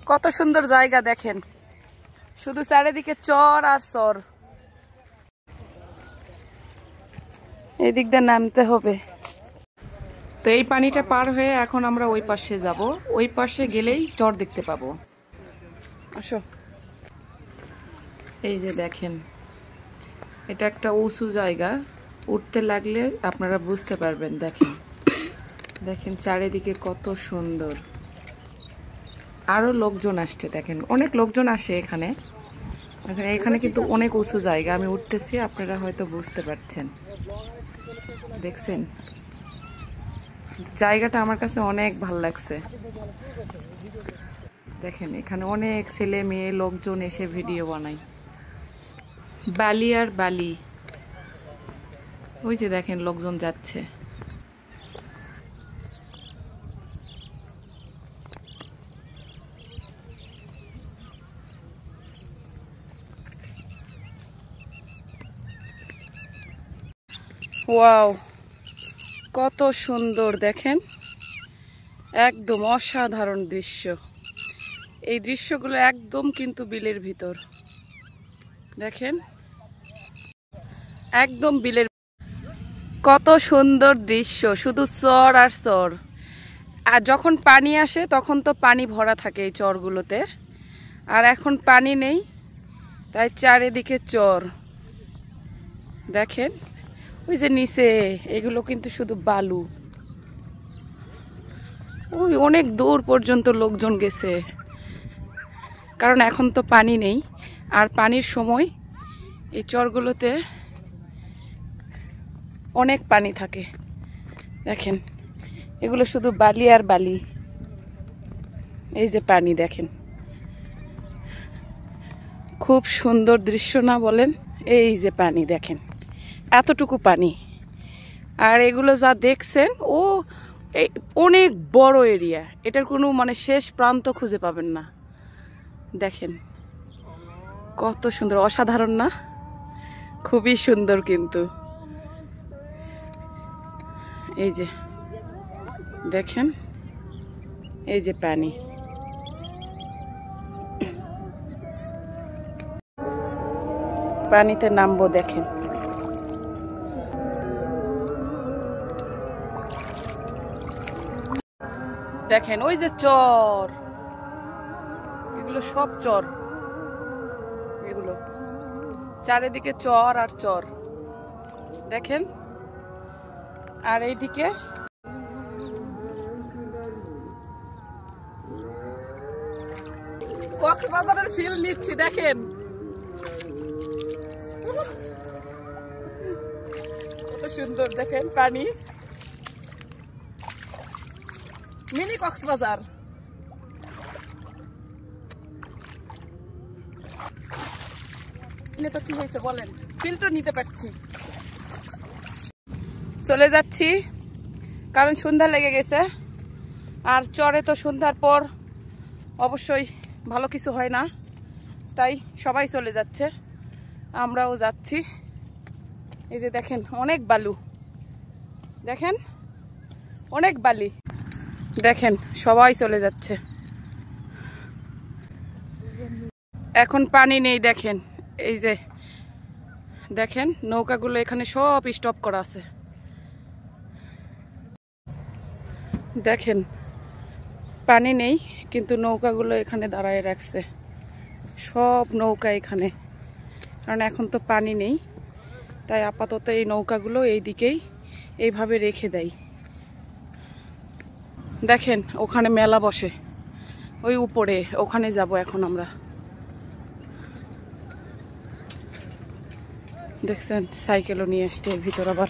কত সুন্দর জায়গা দেখেন, শুধু চারিদিকে চর আর চর। এই দিক দিয়ে নামতে হবে। তো এই পানিটা পার হয়ে এখন আমরা ওই পাশে যাব, ওই পাশে গেলেই চর দেখতে পাবো। আসো। এই যে দেখেন, এটা একটা উঁচু জায়গা, উঠতে লাগলে আপনারা বুঝতে পারবেন। দেখেন দেখেন চারিদিকে কত সুন্দর। আরো লোকজন আসছে, দেখেন অনেক লোকজন আসে এখানে। এখানে কিন্তু অনেক উঁচু জায়গা, আমি উঠতেছি, আপনারা হয়তো বুঝতে পারছেন। দেখছেন জায়গাটা আমার কাছে অনেক ভালো লাগছে। দেখেন এখানে অনেক ছেলে মেয়ে লোকজন এসে ভিডিও বানায়। বালি আর বালি, ওই যে দেখেন লোকজন যাচ্ছে। ওয়াও, কত সুন্দর দেখেন, একদম অসাধারণ দৃশ্য। এই দৃশ্যগুলো একদম কিন্তু বিলের ভিতর, দেখেন একদম বিলের। কত সুন্দর দৃশ্য, শুধু চর আর চর। আর যখন পানি আসে তখন তো পানি ভরা থাকে এই চরগুলোতে, আর এখন পানি নেই, তাই চারিদিকে চর। দেখেন ওই যে নিচে, এগুলো কিন্তু শুধু বালু। ওই অনেক দূর পর্যন্ত লোকজন গেছে, কারণ এখন তো পানি নেই। আর পানির সময় এই চরগুলোতে অনেক পানি থাকে। দেখেন এগুলো শুধু বালি আর বালি। এই যে পানি দেখেন, খুব সুন্দর দৃশ্য না বলেন? এই যে পানি দেখেন, এতটুকু পানি। আর এগুলো যা দেখছেন, ও অনেক বড় এরিয়া, এটার কোনো মানে শেষ প্রান্ত খুঁজে পাবেন না। দেখেন কত সুন্দর, অসাধারণ না? খুবই সুন্দর কিন্তু। এই যে দেখেন, এই যে পানি। পানিতে নামবো, দেখেন দেখেন ওই যে চর, এগুলো সব চর, এগুলো চারিদিকে চর আর চর। দেখেন আর এইদিকে কক্সবাজারের ফিল নিচ্ছি। দেখেন কত সুন্দর, দেখেন পানি, মিনি কক্সবাজার। তো কি হয়েছে বলেন, ফিল তো নিতে পারছি। চলে যাচ্ছি কারণ সন্ধ্যা লেগে গেছে, আর চরে তো সন্ধ্যার পর অবশ্যই ভালো কিছু হয় না, তাই সবাই চলে যাচ্ছে, আমরাও যাচ্ছি। এই যে দেখেন অনেক বালু, দেখেন অনেক বালি। দেখেন সবাই চলে যাচ্ছে, এখন পানি নেই। দেখেন এই যে দেখেন নৌকাগুলো এখানে সব স্টপ করা আছে। দেখেন পানি নেই, কিন্তু নৌকাগুলো এখানে দাঁড়ায় রাখছে, সব নৌকা এখানে, কারণ এখন তো পানি নেই, তাই আপাতত এই নৌকাগুলো এই দিকেই এইভাবে রেখে দেয়। দেখেন ওখানে মেলা বসে, ওই উপরে, ওখানে যাব এখন আমরা। দেখছেন সাইকেলও নিয়ে আসছে ভিতর আবার।